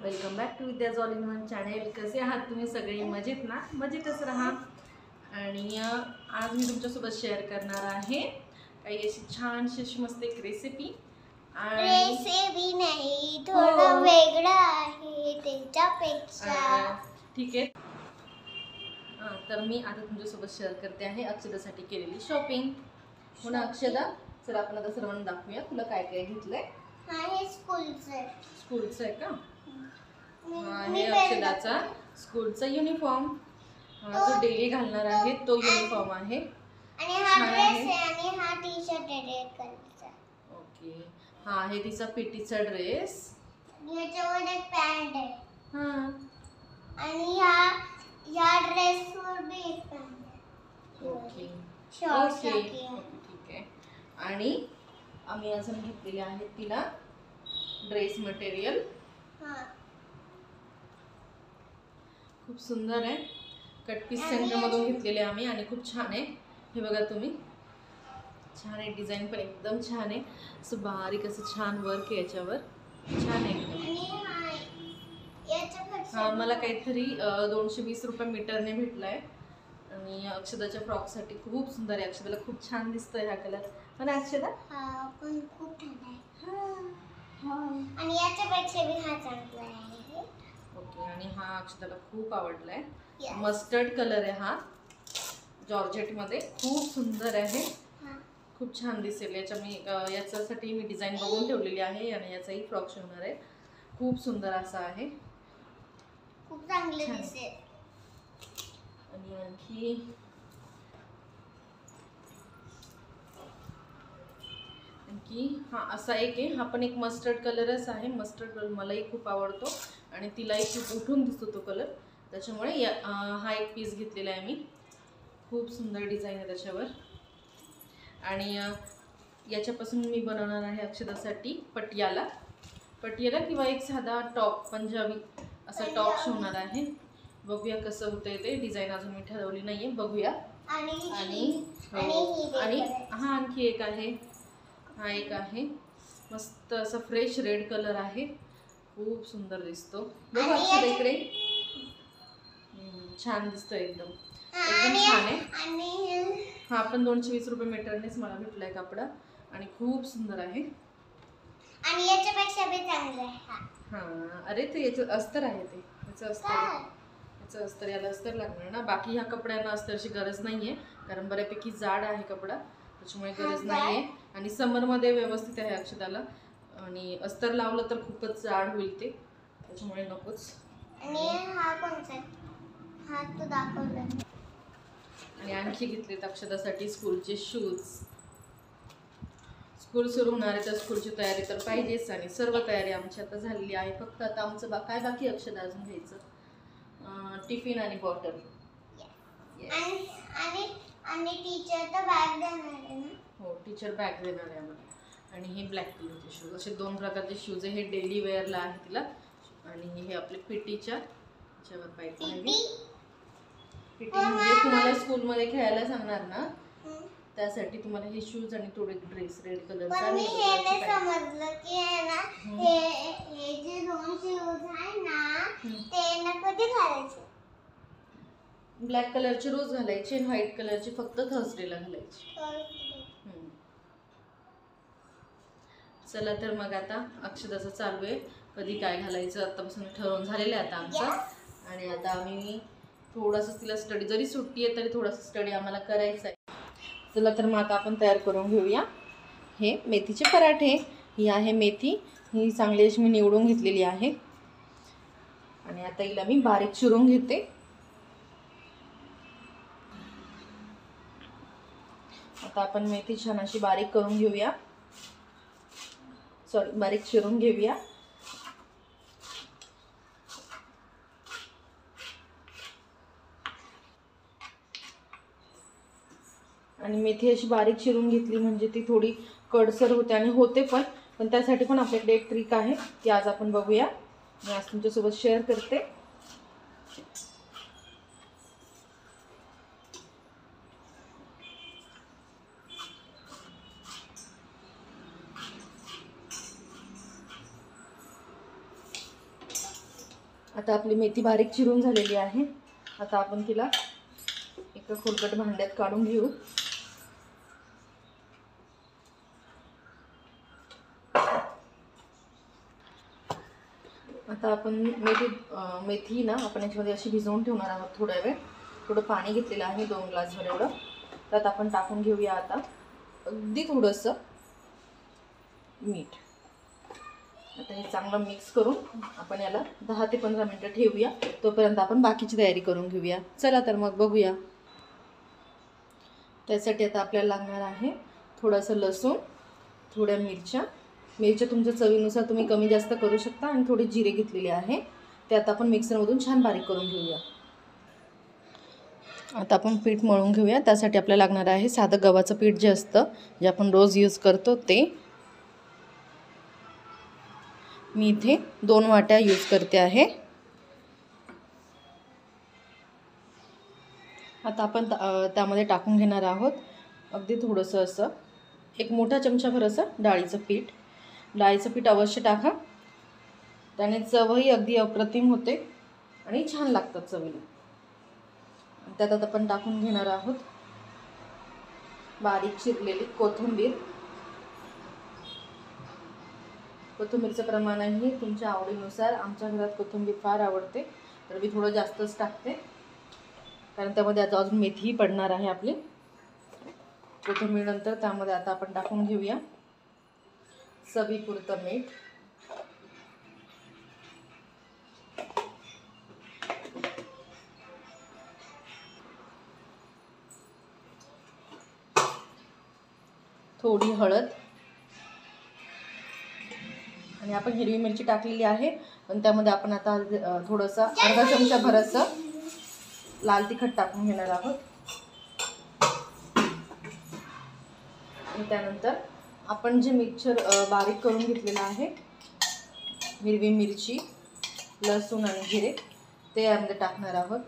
Welcome back to Vidya's all in one channel. कसे आहात तुम्ही सगळे? मजेत ना? मजेतच राहा. आणि आज मी तुमच्यासोबत शेअर करणार आहे काही अशी छानशी अशी मस्त एक रेसिपी. रेसिपी नाही, थोडं वेगळं आहे त्याच्यापेक्षा. ठीक आहे. तर मी आता तुमच्यासोबत शेअर करते आहे अक्षदासाठी केलेली शॉपिंग. हो ना अक्षदा? चल आपण आता सर्वांना दाखवूया तुला काय काय घेतलंय. हे स्कूलचं आहे का? हे अक्षदाचा स्कूलचा युनिफॉर्म, जो डेली घालणार आहे तो युनिफॉर्म आहे. आणि हा ड्रेस आहे आणि हा टी-शर्ट आहे रेड कलरचा. ओके. हा आहे तिचा पीटीचा ड्रेस. याच्यावर एक पॅन्ट आहे. आणि या ड्रेसवर भी एक पॅन्ट आहे. ओके. शॉर्ट्स ठीक आहे. आणि आम्ही अजून घेतलेले आहेत तिला ड्रेस मटेरियल. खूप सुंदर आहे. कट पीस सेंटर मधून घेतलेले आम्ही आणि खूप छान आहे. हे बघा तुम्ही, छान आहे. डिझाईन पण एकदम छान आहे. असं बारीक असं छान वर्क आहे याच्यावर. छान आहे एकदम. हा मला काहीतरी 220 रुपये मीटरने भेटलाय. आणि अक्षदाच्या फ्रॉकसाठी खूप सुंदर आहे. अक्षदाला खूप छान दिसतोय हा कलर. हो ना अक्षदा? हा पण खूप छान आहे. आणि याच्यापेक्षा भी हा चांगला आहे. ओके. आणि हा अक्षदाला खूप आवडलाय. मस्टर्ड कलर आहे हा, जॉर्जेट मध्ये. खूप सुंदर आहे. खूप छान दिसेल. याच्यासाठी मी डिझाईन बघून ठेवलेली आहे आणि याचाही फ्रॉक शिवणार आहे. खूप सुंदर असा आहे. खूप चांगलं दिसेल. आणि आणखी हा असा एक आहे. हा पण एक मस्टर्ड कलरच आहे. मस्टर्ड कलर मलाही खूप आवडतो आणि तिलाही खूप उठून दिसतो तो कलर. त्याच्यामुळे हा एक पीस घेतलेला आहे मी. खूप सुंदर डिझाईन आहे त्याच्यावर. आणि याच्यापासून मी बनवणार आहे अक्षदासाठी पटियाला किंवा एक साधा टॉप, पंजाबी असा टॉप शिवणार आहे. बघूया कसं होतंय ते. डिझाईन अजून मी ठरवली नाहीये, बघूया. आणि हा आणखी एक आहे. हा एक आहे मस्त असा फ्रेश रेड कलर आहे. खूप सुंदर दिसतो. बघा अक्षदा इकडे. छान दिसतोय एकदम छान आहे. हा पण 220 रुपये मीटरनेच मला भेटलाय कपडा आणि खूप सुंदर आहे. आणि याच्यापेक्षा भी चांगलं आहे. हा अरे ते याचं अस्तर आहे. ते याचं अस्तर याला अस्तर लागणार ना. बाकी ह्या कपड्यांना अस्तरची गरज नाहीये कारण बऱ्यापैकी जाड आहे कपडा, त्याच्यामुळे गरज नाहीये. आणि समरमध्ये व्यवस्थित आहे अक्षदाला. आणि अस्तर लावलं तर खूपच जाड होईल ते, त्याच्यामुळे नकोच. आणि हा कोणता? हा तो दाखवला. आणि आणखी घेतलेत अक्षदासाठी स्कूलचे शूज. स्कूल सुरू होणार आहे तर स्कूलची तयारी तर पाहिजेच. आणि सर्व तयारी आमची आता झालेली आहे. फक्त आता आमचं काय बाकी अक्षदा अजून घ्यायचं? टिफिन आणि बॉटल. आणि टीचर तर बॅग देणार आहे ना? हो, टीचर बॅग देणार आहे आम्हाला. आणि हे ब्लॅक कलरचे शूज, असे 2 प्रकारचे शूज आहे. हे डेली वेअरला आहे तिला. आणि हे आपले पीटीच्या ह्याच्यावर पाहिजे. पीटी म्हणजे तुम्हाला स्कूलमध्ये खेळायला सांगणार ना, त्यासाठी तुम्हाला हे शूज आणि थोडे ड्रेस रेड कलरचा. पण मी हे नाही समजलं की आहे ना, हे जे 2 शूज आहे ना ते ना कधी घालायचे? ब्लॅक कलरचे रोज घालायचे आणि व्हाईट कलरचे फक्त थर्सडेला घालायचे. चला तर मग आता अक्षदाचं चालू आहे कधी काय घालायचं. आतापासून ठरवून झालेलं आहे आता आमचं. आणि आता आम्ही थोडंसं तिला स्टडी, जरी सुट्टी आहे तरी थोडासा स्टडी आम्हाला करायचा आहे. चला तर मग आता आपण तयार करून घेऊया. हे मेथीचे पराठे. ही आहे मेथी, ही चांगली अशी मी निवडून घेतलेली आहे. आणि आता हिला मी बारीक चिरून घेते. आता आपण मेथी छान अशी बारीक करून घेऊया. बारीक चिरून घेऊया. आणि मेथी अशी बारीक चिरून घेतली म्हणजे ती थोडी कडसर होते आणि होते पण त्यासाठी पण आपल्याकडे एक ट्रिक आहे ती आज आपण बघूया. मी आज तुमच्यासोबत शेअर करते. आता आपली मेथी बारीक चिरून झालेली आहे. आता आपण तिला एका खोलगट भांड्यात काढून घेऊ. आता आपण मेथी ना आपण याच्यामध्ये अशी भिजवून ठेवणार आहोत थोड्या वेळ. थोडं पाणी घेतलेलं आहे 2 ग्लासभर एवढं. त्यात आपण टाकून घेऊया आता अगदी थोडंसं मीठ. आता हे चांगलं मिक्स करून आपण याला 10 ते 15 मिनिटं ठेवूया. तोपर्यंत आपण बाकीची तयारी करून घेऊया. चला तर मग बघूया. त्यासाठी आता आपल्याला लागणार आहे थोडंसं लसूण, थोड्या मिरच्या तुमच्या चवीनुसार तुम्ही कमी जास्त करू शकता, आणि थोडे जिरे घेतलेले आहे. ते आता आपण मिक्सरमधून छान बारीक करून घेऊया. आता आपण पीठ मळून घेऊया. त्यासाठी आपल्याला लागणार आहे साधं गव्हाचं पीठ जे असतं, जे आपण रोज यूज करतो ते. मी इथे 2 वाट्या यूज करते आहे. आता आपण त्यामध्ये टाकून घेणार आहोत अगदी थोडंसं असं 1 मोठा चमचाभर असं डाळीचं पीठ. डाळीचं पीठ अवश्य टाका, त्याने चवही अगदी अप्रतिम होते आणि छान लागतात चवीला. त्यात आता आपण टाकून घेणार आहोत बारीक चिरलेली कोथिंबीर. कोथिंबीरचं प्रमाणही तुमच्या आवडीनुसार. आमच्या घरात कोथिंबीर फार आवडते, तर मी थोडं जास्तच टाकते, कारण त्यामध्ये आता अजून मेथीही पडणार आहे आपली. कोथिंबीरनंतर त्यामध्ये आता आपण टाकून घेऊया चवीपुरतं मीठ. थोडी हळद, आणि आपण हिरवी मिरची टाकलेली आहे, पण त्यामध्ये आपण आता थोडंसं अर्धा चमचा भराचं लाल तिखट टाकून घेणार आहोत. आणि त्यानंतर आपण जे मिक्सर बारीक करून घेतलेलं आहे, हिरवी मिरची, लसूण आणि जिरे, ते यामध्ये टाकणार आहोत.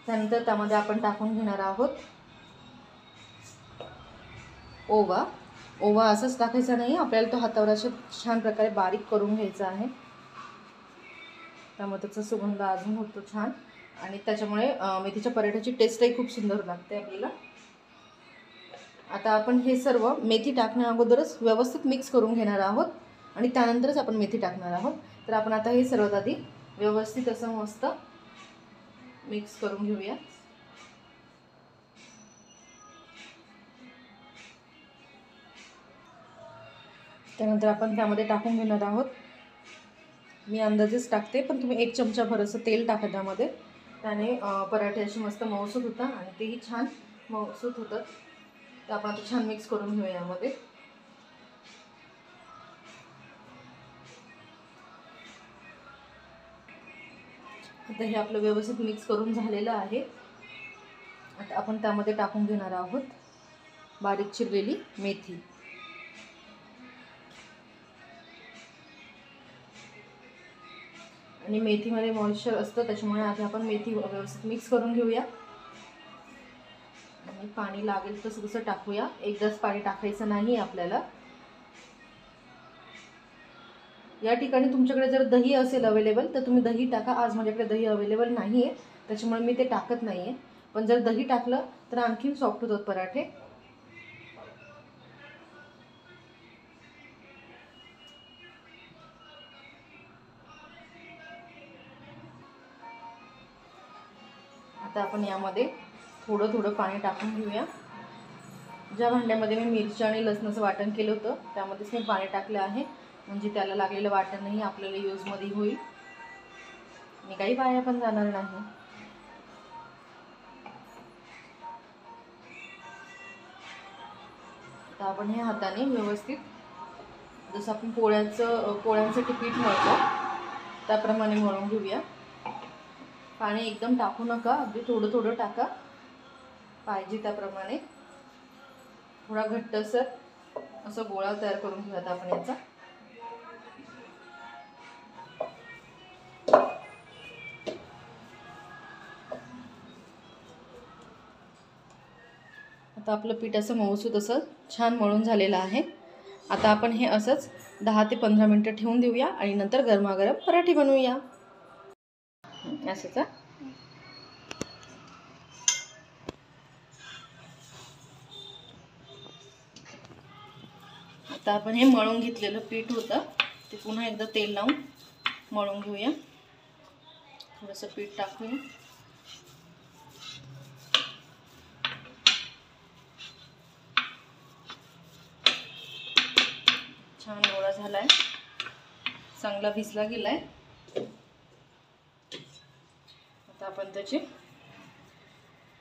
त्यानंतर त्यामध्ये आपण टाकून घेणार आहोत ओवा. ओवा असंच टाकायचा नाही, आपल्याला तो हातावर अशा छान प्रकारे बारीक करून घ्यायचा आहे. त्यामुळे त्याचा सुगंध अजून होतो छान, आणि त्याच्यामुळे मेथीच्या पराठ्याची टेस्टही खूप सुंदर लागते आपल्याला. आता आपण हे सर्व मेथी टाकण्या अगोदरच व्यवस्थित मिक्स करून घेणार आहोत, आणि त्यानंतरच आपण मेथी टाकणार आहोत. तर आपण आता हे सर्वात आधी व्यवस्थित असं मस्त मिक्स करून घेऊया. त्यानंतर आपण त्यामध्ये टाकून घेणार आहोत, मी अंदाजेच टाकते, पण तुम्ही 1 चमचा भर असं तेल टाका त्यामध्ये. त्याने पराठे असे मस्त मऊसूत होतात आणि तेही छान मऊसूत होतात. तर आपण आता छान मिक्स करून घेऊया यामध्ये. आता हे आपलं व्यवस्थित मिक्स करून झालेलं आहे. आता आपण त्यामध्ये टाकून घेणार आहोत बारीक चिरलेली मेथी. आणि मेथीमध्ये मॉइश्चर असतं, त्याच्यामुळे आधी आपण मेथी व्यवस्थित मिक्स करून घेऊया. आणि पाणी लागेल तसं तसं टाकूया, एकदाच पाणी टाकायचं नाही आपल्याला. या ठिकाणी तुमच्याकडे जर दही असेल अवेलेबल तर तुम्ही दही टाका. आज माझ्याकडे दही अवेलेबल नाही आहे, त्याच्यामुळे मी ते टाकत नाही आहे. पण जर दही टाकलं तर आणखीन सॉफ्ट होतात पराठे. आता आपण यामध्ये थोडं थोडं पाणी टाकून घेऊया. ज्या भांड्यामध्ये मी मिरची आणि लसणाचं वाटण केलं होतं त्यामध्येच मी पाणी टाकलं आहे, म्हणजे त्याला लागलेलं वाटणही आपल्याला यूजमध्ये होईल, मी काही वाया पण जाणार नाही. आता आपण हे हाताने व्यवस्थित जसं आपण पोळ्यांसाठी पीठ मळतो त्याप्रमाणे मळून घेऊया. पाणी एकदम टाकू नका, अगदी थोडं थोडं टाका, पाहिजे त्याप्रमाणे. थोडा घट्टसर असं गोळा तयार करून घेऊयात आपण याचा. आता आपलं पीठ असं मऊसूत असं छान मळून झालेलं आहे. आता आपण हे असंच 10 ते 15 मिनटं ठेवून देऊया आणि नंतर गरमागरम पराठे बनवूया. असंच आता आपण हे मळून घेतलेलं पीठ होतं ते पुन्हा एकदा तेल लावून मळून घेऊया. थोडंसं पीठ टाकूया. छान गोळा झालाय, चांगला भिजला गेलाय. आता आपण त्याचे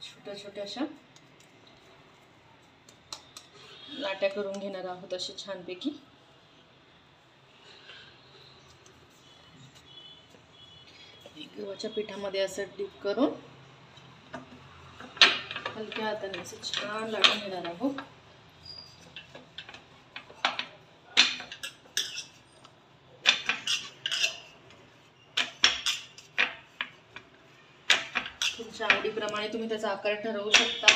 छोट्या छोट्या अशा लाट्या करून घेणार आहोत असे छानपैकी. गव्हाच्या पिठामध्ये असं डीप करून हलक्या हाताने असं छान लाटून घेणार आहोत. तुमच्या आवडीप्रमाणे तुम्ही त्याचा आकार ठरवू शकता,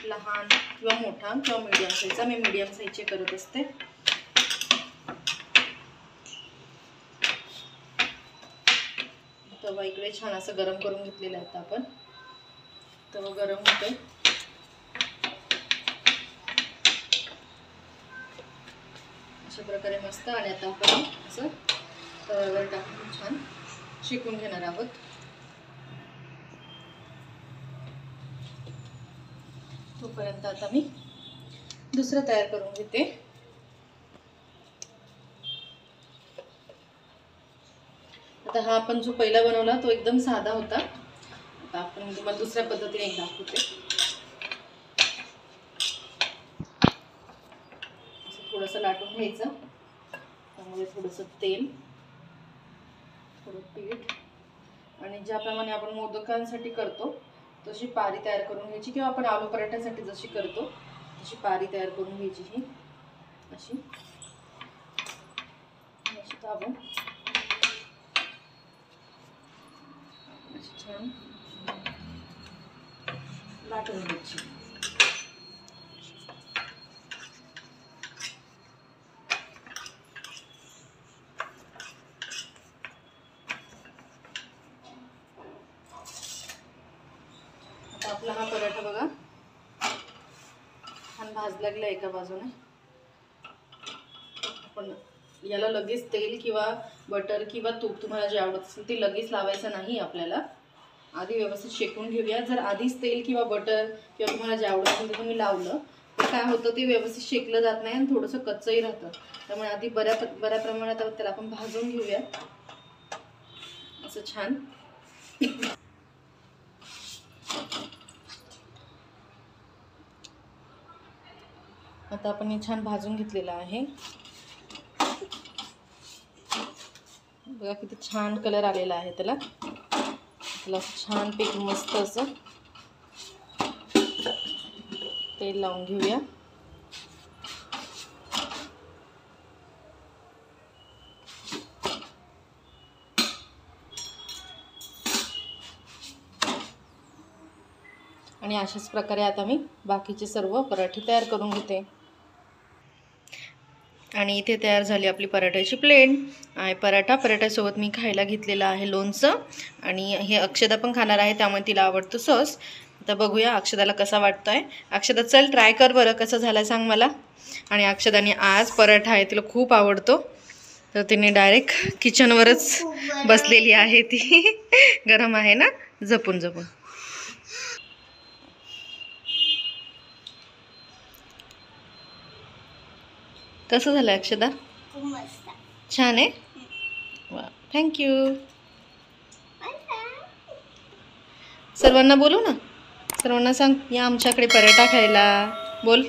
लहान किंवा मोठा किंवा मीडियम साईजचा. मी मीडियम साईजचे करत असते. तवा इकडे छान असं गरम करून घेतलेलं आहे. आता आपण तवा गरम होतोय. अशा प्रकारे मस्त. आणि आता आपण असं तव्यावर टाकून छान शेकून घेणार आहोत. तोपर्यंत आता मी दुसरं तयार करून घेते. आता हा आपण जो पहिला बनवला तो एकदम साधा होता. आता आपण तुम्हाला दुसऱ्या पद्धतीने एक दाखवते. असं थोडंसं लाटून घ्यायचं. त्यामध्ये थोडंसं तेल, थोडं पीठ आणि ज्याप्रमाणे आपण मोदकांसाठी करतो तशी पारी तयार करून घ्यायची, किंवा आपण आलू पराठ्यासाठी जशी करतो तशी पारी तयार करून घ्यायची. ही अशी दाबून छान लाटून घ्यायची. आता आपला हा पराठा बघा छान भाजला गेला एका बाजूने. आपण याला लगेच तेल किंवा बटर किंवा तूप तुम्हाला जे आवडत असेल ते लगेच लावायचं नाही. आपल्याला आधी व्यवस्थित शेकून घेऊया. जर आधीच तेल किंवा बटर किंवा तुम्हाला जे आवडत असेल ते तुम्ही लावलं तर काय होतं, ते व्यवस्थित शेकलं जात नाही आणि थोडंसं कच्चंही राहतं. त्यामुळे आधी बऱ्या प्रमाणात त्याला आपण भाजून घेऊया असं छान. आता आपण हे छान भाजून घेतलेलं आहे. बघा किती छान कलर आलेला आहे त्याला. त्याला छान पैकी मस्त असं तेल लावून घेऊया. आणि अशाच प्रकारे आता मी बाकीचे सर्व पराठे तयार करून घेते. आणि इथे तयार झाली आपली पराठ्याची प्लेट. पराठ्यासोबत मी खायला घेतलेलं आहे लोणचं. आणि हे अक्षदा पण खाणार आहे, त्यामुळे तिला आवडतं सॉस. आता बघूया अक्षदाला कसा वाटतोय. अक्षदा चल ट्राय कर बरं कसं झालं सांग मला. आणि अक्षदाने आज पराठा आहे, तिला खूप आवडतो, तर तिने डायरेक्ट किचनवरच बसलेली आहे ती. गरम आहे ना, जपून जपून. कसं झालं अक्षदा? छान आहे. वा, थँक्यू. सर्वांना बोलू ना, सर्वांना सांग या आमच्याकडे पराठा खायला. बोल.